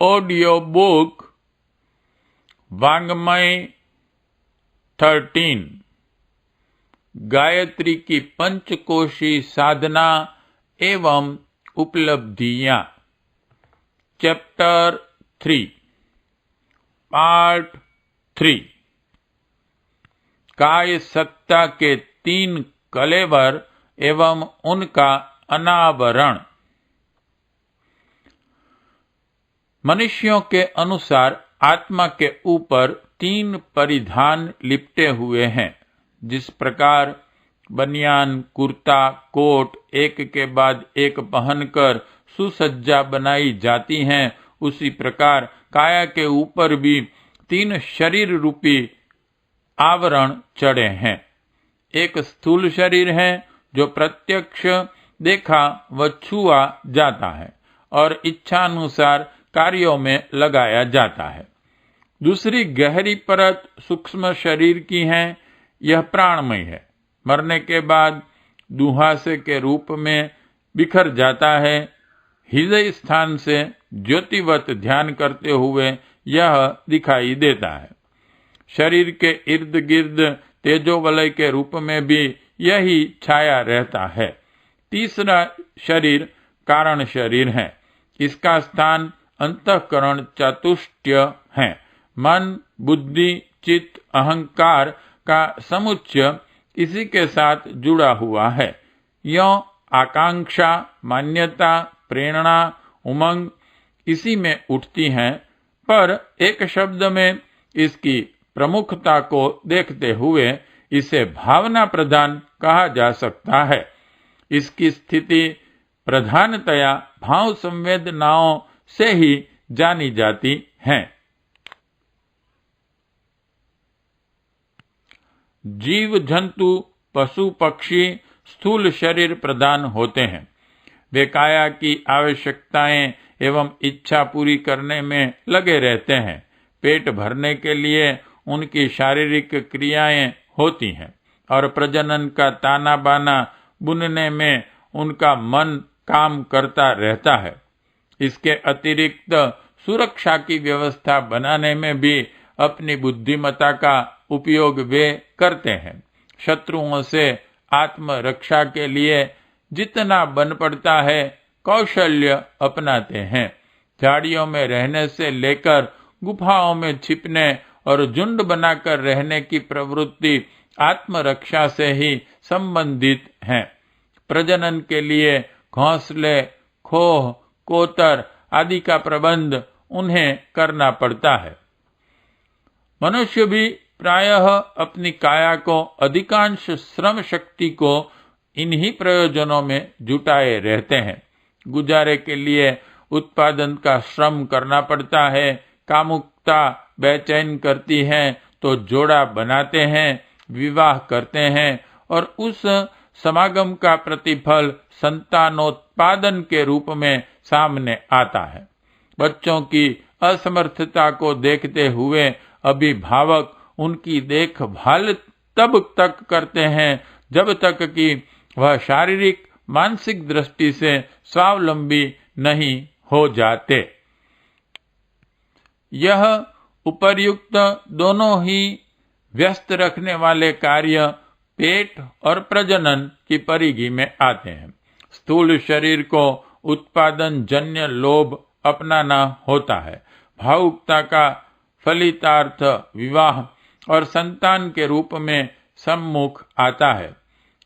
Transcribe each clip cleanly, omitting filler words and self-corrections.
Audio book वांग्मय 13 Gayatri की पंचकोशी साधना एवं उपलब्धियां, चैप्टर 3 पार्ट 3। काय सत्ता के 3 कलेवर एवं उनका अनावरण। मनुष्यों के अनुसार आत्मा के ऊपर 3 परिधान लिपटे हुए हैं। जिस प्रकार बनियान, कुर्ता, कोट एक के बाद एक पहनकर सुसज्जा बनाई जाती हैं, उसी प्रकार काया के ऊपर भी 3 शरीर रूपी आवरण चढ़े हैं। एक स्थूल शरीर है जो प्रत्यक्ष देखा व छुआ जाता है और इच्छानुसार कार्यों में लगाया जाता है। दूसरी गहरी परत सूक्ष्म शरीर की है। यह प्राणमय है। मरने के बाद दुहासे के रूप में बिखर जाता है। हृदय स्थान से ज्योतिवत ध्यान करते हुए यह दिखाई देता है। शरीर के इर्द गिर्द तेजोवलय के रूप में भी यही छाया रहता है। तीसरा शरीर कारण शरीर है। इसका स्थान अंतःकरण चतुष्टय है। मन, बुद्धि, चित्त, अहंकार का समुच्चय इसी के साथ जुड़ा हुआ है। यों आकांक्षा, मान्यता, प्रेरणा, उमंग इसी में उठती हैं, पर एक शब्द में इसकी प्रमुखता को देखते हुए इसे भावना प्रधान कहा जा सकता है। इसकी स्थिति प्रधानतया भाव संवेदनाओं से ही जानी जाती है। जीव जंतु, पशु पक्षी स्थूल शरीर प्रदान होते हैं। वे काया की आवश्यकताएं एवं इच्छा पूरी करने में लगे रहते हैं। पेट भरने के लिए उनकी शारीरिक क्रियाएं होती हैं और प्रजनन का ताना बाना बुनने में उनका मन काम करता रहता है। इसके अतिरिक्त सुरक्षा की व्यवस्था बनाने में भी अपनी बुद्धिमत्ता का उपयोग वे करते हैं। शत्रुओं से आत्मरक्षा के लिए जितना बन पड़ता है कौशल्य अपनाते हैं। झाड़ियों में रहने से लेकर गुफाओं में छिपने और झुंड बनाकर रहने की प्रवृत्ति आत्मरक्षा से ही संबंधित है। प्रजनन के लिए घोंसले, खोह, कोतर आदि का प्रबंध उन्हें करना पड़ता है। मनुष्य भी प्रायः अपनी काया को अधिकांश श्रम शक्ति को इन्हीं प्रयोजनों में जुटाए रहते हैं। गुजारे के लिए उत्पादन का श्रम करना पड़ता है। कामुकता बेचैन करती है तो जोड़ा बनाते हैं, विवाह करते हैं और उस समागम का प्रतिफल संतानोत्पादन के रूप में सामने आता है। बच्चों की असमर्थता को देखते हुए अभिभावक उनकी देखभाल तब तक करते हैं जब तक कि वह शारीरिक मानसिक दृष्टि से स्वावलंबी नहीं हो जाते। यह उपर्युक्त दोनों ही व्यस्त रखने वाले कार्य पेट और प्रजनन की परिधि में आते हैं। स्थूल शरीर को उत्पादन जन्य लोभ अपनाना होता है। भावुकता का फलितार्थ विवाह और संतान के रूप में सम्मुख आता है।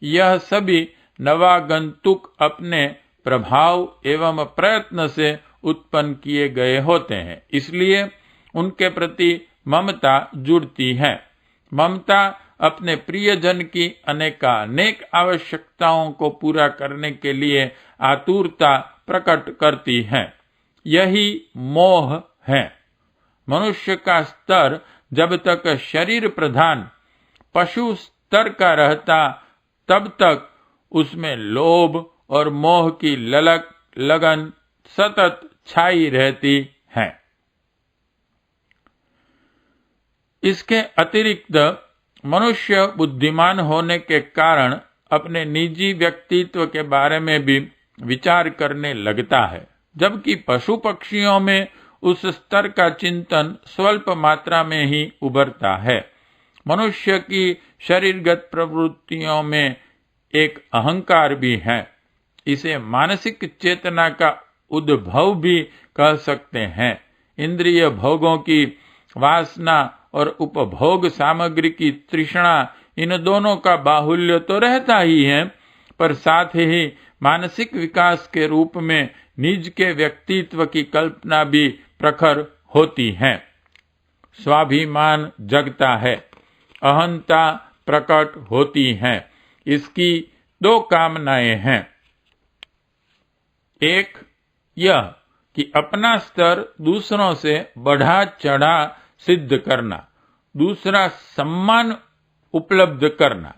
यह सभी नवागंतुक अपने प्रभाव एवं प्रयत्न से उत्पन्न किए गए होते हैं, इसलिए उनके प्रति ममता जुड़ती है। ममता अपने प्रियजन की अनेकानेक आवश्यकताओं को पूरा करने के लिए आतुरता प्रकट करती है। यही मोह है। मनुष्य का स्तर जब तक शरीर प्रधान पशु स्तर का रहता, तब तक उसमें लोभ और मोह की ललक लगन सतत छाई रहती है। इसके अतिरिक्त मनुष्य बुद्धिमान होने के कारण अपने निजी व्यक्तित्व के बारे में भी विचार करने लगता है, जबकि पशु पक्षियों में उस स्तर का चिंतन स्वल्प मात्रा में ही उभरता है। मनुष्य की शरीरगत प्रवृत्तियों में एक अहंकार भी है। इसे मानसिक चेतना का उद्भव भी कह सकते हैं। इंद्रिय भोगों की वासना और उपभोग सामग्री की तृष्णा, इन दोनों का बाहुल्य तो रहता ही है, पर साथ ही मानसिक विकास के रूप में निज के व्यक्तित्व की कल्पना भी प्रखर होती है। स्वाभिमान जगता है, अहंता प्रकट होती है। इसकी दो कामनाएं हैं। एक यह कि अपना स्तर दूसरों से बढ़ा चढ़ा सिद्ध करना, दूसरा सम्मान उपलब्ध करना।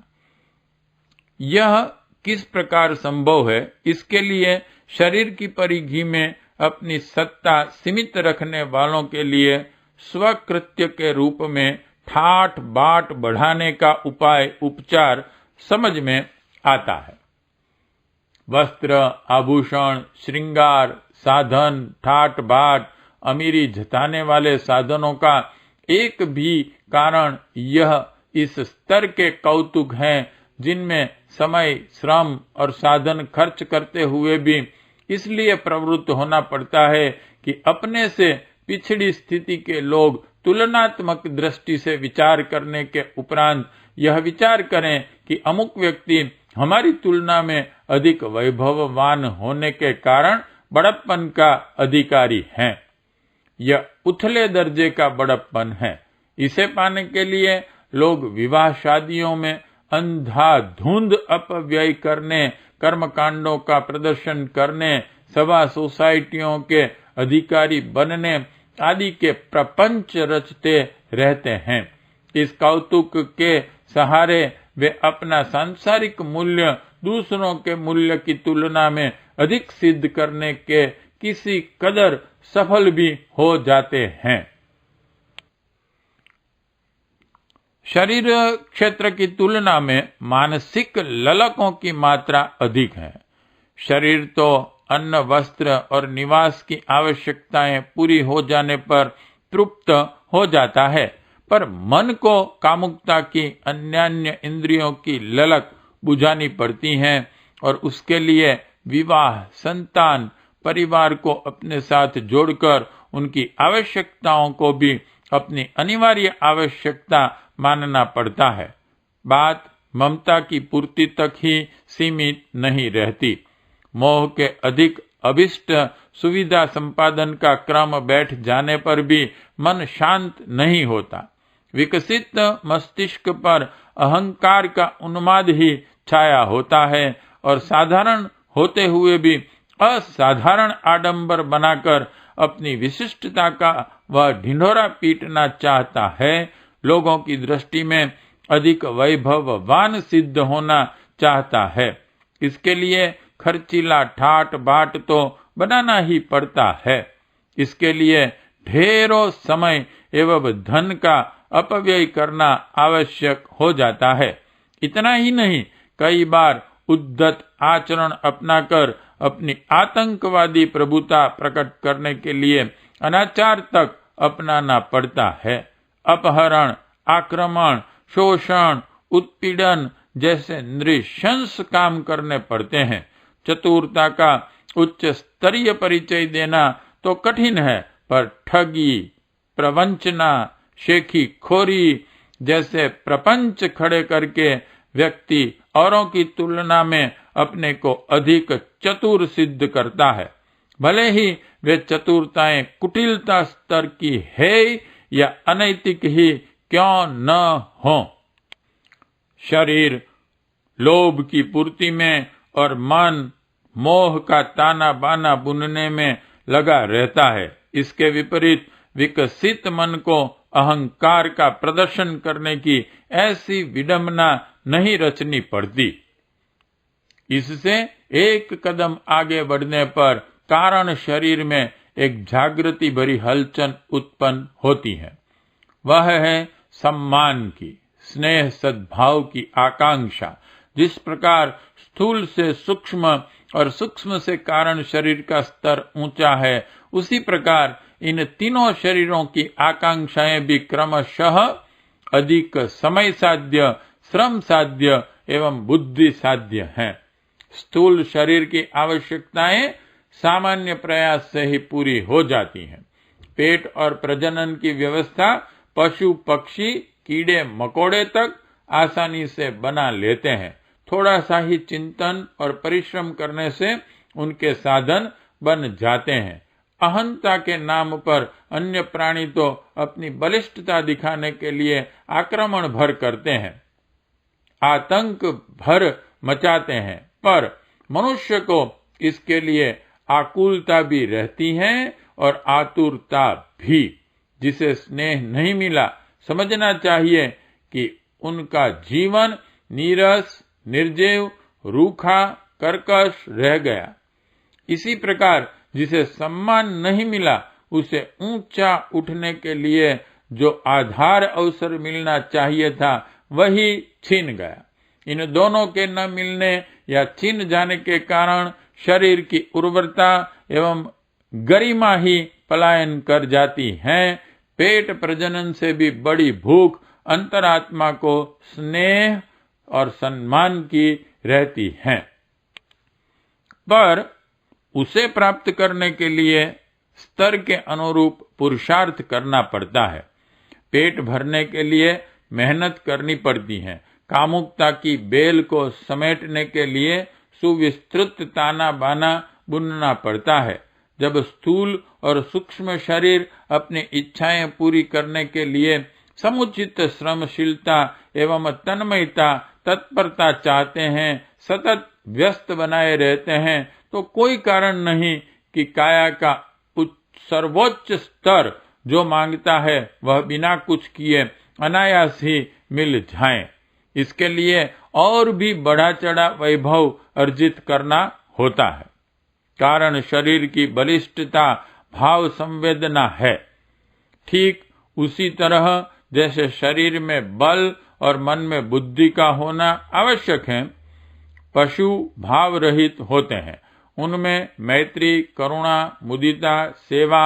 यह किस प्रकार संभव है? इसके लिए शरीर की परिधि में अपनी सत्ता सीमित रखने वालों के लिए स्वकृत्य के रूप में ठाट बाट बढ़ाने का उपाय उपचार समझ में आता है। वस्त्र, आभूषण, श्रृंगार, साधन, ठाट बाट, अमीरी जताने वाले साधनों का एक भी कारण यह इस स्तर के कौतुक हैं जिनमें समय, श्रम और साधन खर्च करते हुए भी इसलिए प्रवृत्त होना पड़ता है कि अपने से पिछड़ी स्थिति के लोग तुलनात्मक दृष्टि से विचार करने के उपरांत यह विचार करें कि अमुक व्यक्ति हमारी तुलना में अधिक वैभववान होने के कारण बड़प्पन का अधिकारी हैं। यह उथले दर्जे का बड़प्पन है। इसे पाने के लिए लोग विवाह शादियों में अंधाधुंध अपव्यय करने, कर्मकांडों का प्रदर्शन करने, सभा सोसाइटियों के अधिकारी बनने आदि के प्रपंच रचते रहते हैं। इस कौतुक के सहारे वे अपना सांसारिक मूल्य दूसरों के मूल्य की तुलना में अधिक सिद्ध करने के किसी कदर सफल भी हो जाते हैं। शरीर क्षेत्र की तुलना में मानसिक ललकों की मात्रा अधिक है। शरीर तो अन्न, वस्त्र और निवास की आवश्यकताएं पूरी हो जाने पर तृप्त हो जाता है, पर मन को कामुकता की अन्यान्य इंद्रियों की ललक बुझानी पड़ती है और उसके लिए विवाह, संतान, परिवार को अपने साथ जोड़कर उनकी आवश्यकताओं को भी अपनी अनिवार्य आवश्यकता मानना पड़ता है। बात ममता की पूर्ति तक ही सीमित नहीं रहती। मोह के अधिक अभिष्ट सुविधा संपादन का क्रम बैठ जाने पर भी मन शांत नहीं होता। विकसित मस्तिष्क पर अहंकार का उन्माद ही छाया होता है और साधारण होते हुए भी असाधारण आडंबर बनाकर अपनी विशिष्टता का वह ढिंढोरा पीटना चाहता है। लोगों की दृष्टि में अधिक वैभववान सिद्ध होना चाहता है। इसके लिए खर्चीला ठाट बाट तो बनाना ही पड़ता है। इसके लिए ढेरों समय एवं धन का अपव्यय करना आवश्यक हो जाता है। इतना ही नहीं, कई बार उद्धत आचरण अपनाकर अपनी आतंकवादी प्रभुता प्रकट करने के लिए अनाचार तक अपनाना पड़ता है। अपहरण, आक्रमण, शोषण, उत्पीड़न जैसे नृशंस काम करने पड़ते हैं। चतुरता का उच्च स्तरीय परिचय देना तो कठिन है, पर ठगी, प्रवंचना, शेखी खोरी जैसे प्रपंच खड़े करके व्यक्ति औरों की तुलना में अपने को अधिक चतुर सिद्ध करता है, भले ही वे चतुरताएं कुटिलता स्तर की है या अनैतिक ही क्यों न हो। शरीर लोभ की पूर्ति में और मन मोह का ताना बाना बुनने में लगा रहता है। इसके विपरीत विकसित मन को अहंकार का प्रदर्शन करने की ऐसी विडंबना नहीं रचनी पड़ती। इससे एक कदम आगे बढ़ने पर कारण शरीर में एक जागृति भरी हलचल उत्पन्न होती है। वह है सम्मान की, स्नेह, सद्भाव की आकांक्षा। जिस प्रकार स्थूल से सूक्ष्म और सूक्ष्म से कारण शरीर का स्तर ऊंचा है, उसी प्रकार इन तीनों शरीरों की आकांक्षाएं भी क्रमशः अधिक समय साध्य, श्रम साध्य एवं बुद्धि साध्य हैं। स्थूल शरीर की आवश्यकताएं सामान्य प्रयास से ही पूरी हो जाती हैं। पेट और प्रजनन की व्यवस्था पशु पक्षी कीड़े मकोड़े तक आसानी से बना लेते हैं। थोड़ा सा ही चिंतन और परिश्रम करने से उनके साधन बन जाते हैं। अहंता के नाम पर अन्य प्राणी तो अपनी बलिष्ठता दिखाने के लिए आक्रमण भर करते हैं, आतंक भर मचाते हैं, पर मनुष्य को इसके लिए आकुलता भी रहती है और आतुरता भी। जिसे स्नेह नहीं मिला, समझना चाहिए कि उनका जीवन नीरस, निर्जीव, रूखा, कर्कश रह गया। इसी प्रकार जिसे सम्मान नहीं मिला, उसे ऊंचा उठने के लिए जो आधार अवसर मिलना चाहिए था, वही छीन गया। इन दोनों के न मिलने या छीन जाने के कारण शरीर की उर्वरता एवं गरिमा ही पलायन कर जाती है। पेट प्रजनन से भी बड़ी भूख अंतरात्मा को स्नेह और सम्मान की रहती है, पर उसे प्राप्त करने के लिए स्तर के अनुरूप पुरुषार्थ करना पड़ता है। पेट भरने के लिए मेहनत करनी पड़ती है। कामुकता की बेल को समेटने के लिए सुविस्तृत ताना बाना बुनना पड़ता है। जब स्थूल और सूक्ष्म शरीर अपनी इच्छाएं पूरी करने के लिए समुचित श्रमशीलता एवं तन्मयता, तत्परता चाहते हैं, सतत व्यस्त बनाए रहते हैं, तो कोई कारण नहीं कि काया का सर्वोच्च स्तर जो मांगता है वह बिना कुछ किए अनायास ही मिल जाए। इसके लिए और भी बढ़ा चढ़ा वैभव अर्जित करना होता है। कारण शरीर की बलिष्ठता भाव संवेदना है। ठीक उसी तरह जैसे शरीर में बल और मन में बुद्धि का होना आवश्यक है, पशु भाव रहित होते हैं। उनमें मैत्री, करुणा, मुदिता, सेवा,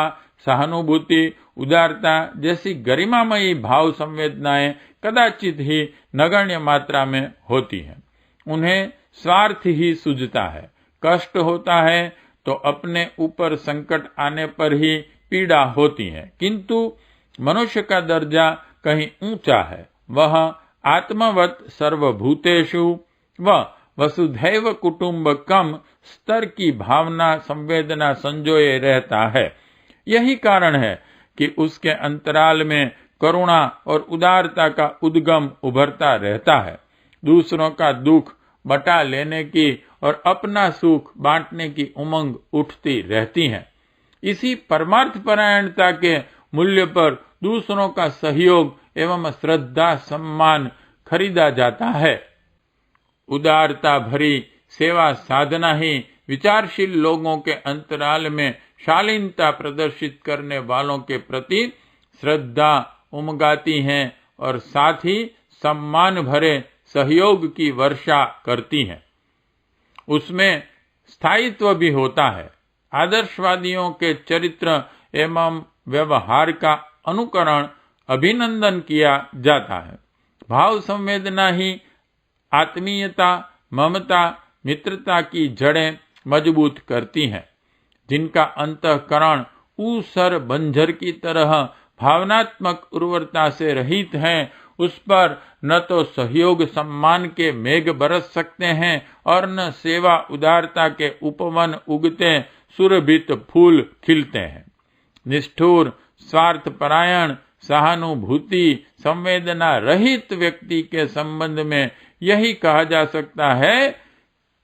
सहानुभूति, उदारता जैसी गरिमामयी भाव संवेदनाएं कदाचित ही नगण्य मात्रा में होती हैं। उन्हें स्वार्थ ही सूझता है। कष्ट होता है तो अपने ऊपर संकट आने पर ही पीड़ा होती है, किंतु मनुष्य का दर्जा कहीं ऊंचा है। वह आत्मवत सर्वभूतेषु व वसुधैव कुटुंबकम स्तर की भावना संवेदना संजोए रहता है। यही कारण है कि उसके अंतराल में करुणा और उदारता का उद्गम उभरता रहता है। दूसरों का दुख बटा लेने की और अपना सुख बांटने की उमंग उठती रहती है। इसी परमार्थ परायणता के मूल्य पर दूसरों का सहयोग एवं श्रद्धा सम्मान खरीदा जाता है। उदारता भरी सेवा साधना ही विचारशील लोगों के अंतराल में शालीनता प्रदर्शित करने वालों के प्रति श्रद्धा उमगाती हैं और साथ ही सम्मान भरे सहयोग की वर्षा करती हैं। उसमें स्थायित्व भी होता है। आदर्शवादियों के चरित्र एवं व्यवहार का अनुकरण अभिनंदन किया जाता है। भाव संवेदना ही आत्मीयता, ममता, मित्रता की जड़ें मजबूत करती हैं। जिनका अंतःकरण ऊसर बंजर की तरह भावनात्मक उर्वरता से रहित है, उस पर न तो सहयोग सम्मान के मेघ बरस सकते हैं और न सेवा उदारता के उपवन उगते सुरभित फूल खिलते हैं। निष्ठुर, स्वार्थपरायण, सहानुभूति, संवेदना रहित व्यक्ति के संबंध में यही कहा जा सकता है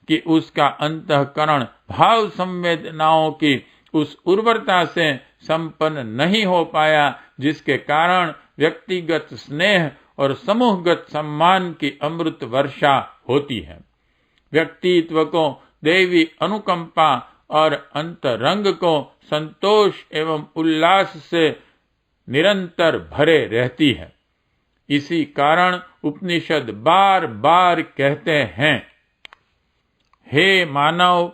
कि उसका अंतःकरण भाव संवेदनाओं की उस उर्वरता से संपन्न नहीं हो पाया, जिसके कारण व्यक्तिगत स्नेह और समूहगत सम्मान की अमृत वर्षा होती है। व्यक्तित्व को दैवी अनुकंपा और अंतरंग को संतोष एवं उल्लास से निरंतर भरे रहती है। इसी कारण उपनिषद बार बार कहते हैं, हे मानव,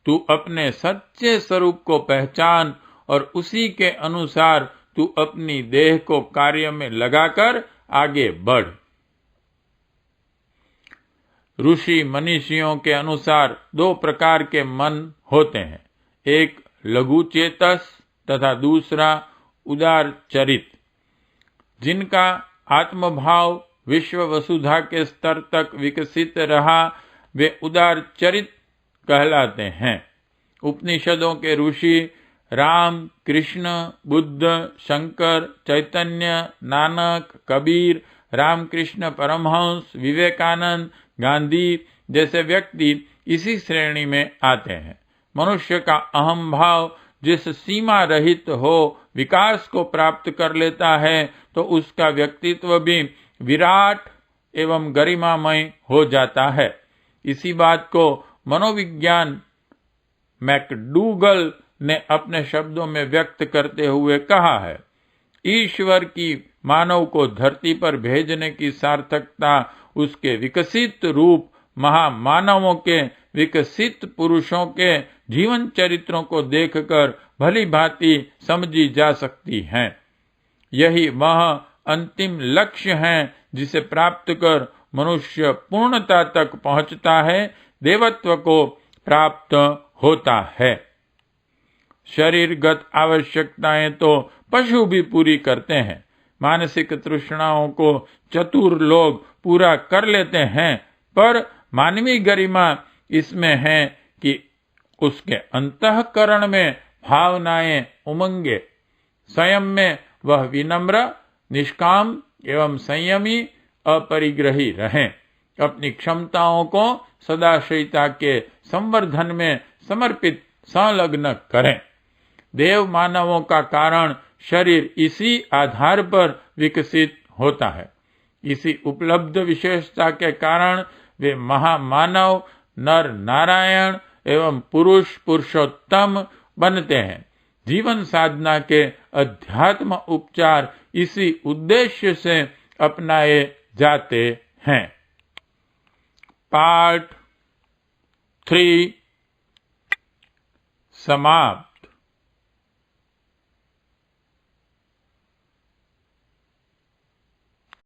तू अपने सच्चे स्वरूप को पहचान और उसी के अनुसार तू अपनी देह को कार्य में लगाकर आगे बढ़। ऋषि मनीषियों के अनुसार 2 प्रकार के मन होते हैं, एक लघु चेतस तथा दूसरा उदार चरित। जिनका आत्मभाव विश्व वसुधा के स्तर तक विकसित रहा वे उदार चरित कहलाते हैं। उपनिषदों के ऋषि राम, कृष्ण, बुद्ध, शंकर, चैतन्य, नानक, कबीर, रामकृष्ण परमहंस, विवेकानंद, गांधी जैसे व्यक्ति इसी श्रेणी में आते हैं। मनुष्य का अहम भाव जिस सीमा रहित हो विकास को प्राप्त कर लेता है तो उसका व्यक्तित्व भी विराट एवं गरिमामय हो जाता है। इसी बात को मनोविज्ञान मैकडूगल ने अपने शब्दों में व्यक्त करते हुए कहा है, ईश्वर की मानव को धरती पर भेजने की सार्थकता उसके विकसित रूप महामानवों के विकसित पुरुषों के जीवन चरित्रों को देखकर भली भांति समझी जा सकती है। यही वह अंतिम लक्ष्य है जिसे प्राप्त कर मनुष्य पूर्णता तक पहुंचता है, देवत्व को प्राप्त होता है। शरीरगत आवश्यकताएं तो पशु भी पूरी करते हैं, मानसिक तृष्णाओं को चतुर लोग पूरा कर लेते हैं, पर मानवीय गरिमा इसमें है कि उसके अंतःकरण में भावनाएं उमंगे, स्वयं में वह विनम्र, निष्काम एवं संयमी, अपरिग्रही रहें, अपनी क्षमताओं को सदाशयिता के संवर्धन में समर्पित संलग्न करें। देव मानवों का कारण शरीर इसी आधार पर विकसित होता है। इसी उपलब्ध विशेषता के कारण वे महामानव, नर नारायण एवं पुरुष पुरुषोत्तम बनते हैं। जीवन साधना के अध्यात्म उपचार इसी उद्देश्य से अपनाए जाते हैं। पार्ट 3 समाप्त।